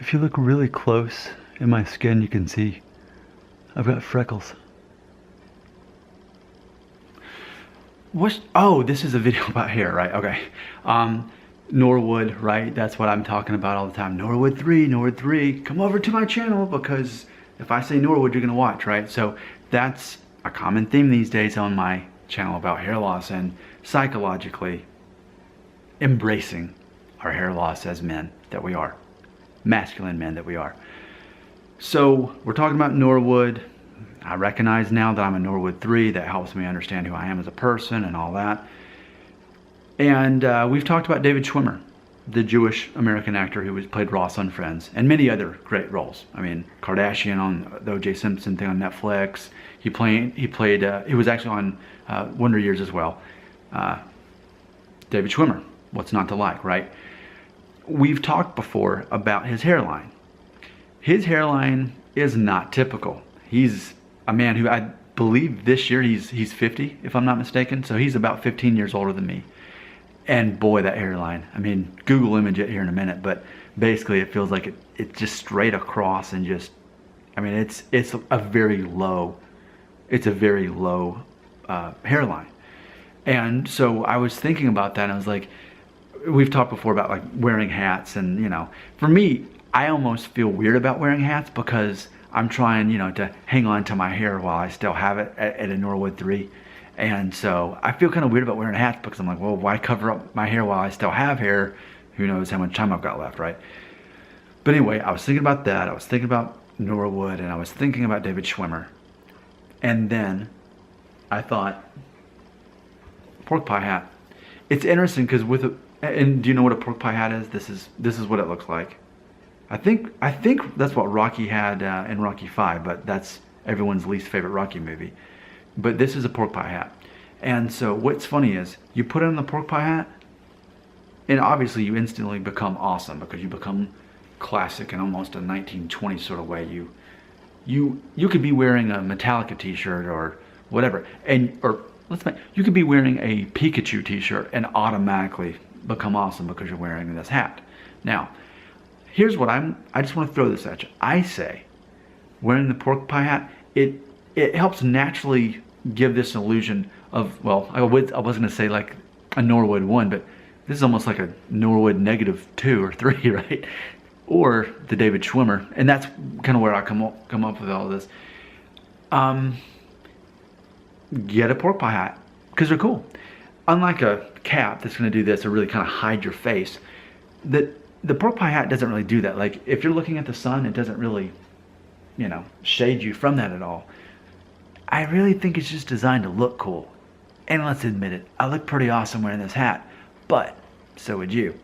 If you look really close in my skin, you can see I've got freckles. Oh, this is a video about hair, right? Okay. Norwood, right? That's what I'm talking about all the time. Norwood 3, come over to my channel, because if I say Norwood, you're gonna watch, right? So that's a common theme these days on my channel about hair loss and psychologically embracing our hair loss as men that we are, masculine men that we are. So we're talking about Norwood. I recognize now that I'm a Norwood 3. That helps me understand who I am as a person and all that. And we've talked about David Schwimmer, the Jewish American actor who played Ross on Friends, and many other great roles. I mean, Kardashian on the O.J. Simpson thing on Netflix. He was actually on Wonder Years as well. David Schwimmer, what's not to like, right? We've talked before about his hairline. His hairline is not typical. He's a man who, I believe this year he's 50, if I'm not mistaken. So he's about 15 years older than me. And boy, that hairline. I mean, Google image it here in a minute, but basically it feels like it's just straight across and just, I mean, it's a very low hairline. And so I was thinking about that, and I was like, we've talked before about like wearing hats, and you know, for me, I almost feel weird about wearing hats because I'm trying, you know, to hang on to my hair while I still have it at a Norwood 3. And so I feel kind of weird about wearing hats because I'm like, well, why cover up my hair while I still have hair? Who knows how much time I've got left, right? But anyway, I was thinking about that. I was thinking about Norwood, and I was thinking about David Schwimmer. And then I thought, pork pie hat. It's interesting because and do you know what a pork pie hat is? This is what it looks like. I think that's what Rocky had in Rocky 5, but that's everyone's least favorite Rocky movie. But this is a pork pie hat. And so what's funny is you put on the pork pie hat, and obviously you instantly become awesome because you become classic in almost a 1920s sort of way. You could be wearing a Metallica t-shirt or whatever, you could be wearing a Pikachu t-shirt and automatically become awesome because you're wearing this hat. Now, here's what I just want to throw this at you. I say, wearing the pork pie hat, it helps naturally give this illusion of, well, I was going to say like a Norwood 1, but this is almost like a Norwood -2 or 3, right? Or the David Schwimmer, and that's kind of where I come up with all this. Get a pork pie hat because they're cool. Unlike a cap that's going to do this or really kind of hide your face, the pork pie hat doesn't really do that. Like if you're looking at the sun, it doesn't really, you know, shade you from that at all. I really think it's just designed to look cool. And let's admit it, I look pretty awesome wearing this hat, but so would you.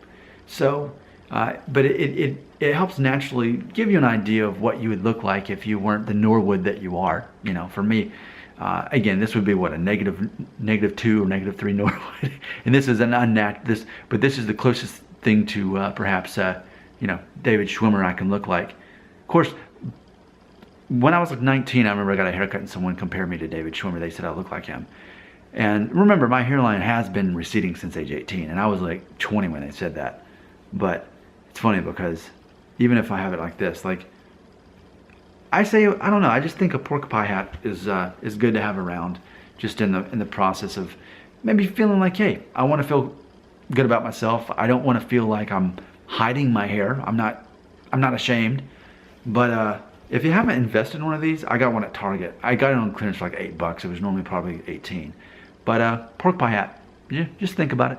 So, but it helps naturally give you an idea of what you would look like if you weren't the Norwood that you are. You know, for me, again, this would be what, a -2 or -3 Norwood. And this is an unnatural, but this is the closest thing to perhaps, you know, David Schwimmer I can look like. Of course, when I was like 19, I remember I got a haircut and someone compared me to David Schwimmer. They said I look like him. And remember, my hairline has been receding since age 18, and I was like 20 when they said that. But it's funny because even if I have it like this, like I say, I don't know, I just think a pork pie hat is good to have around, just in the process of maybe feeling like, hey, I want to feel good about myself. I don't want to feel like I'm hiding my hair. I'm not ashamed. But if you haven't invested in one of these, I got one at Target. I got it on clearance for like $8. It was normally probably 18. But pork pie hat, yeah, just think about it.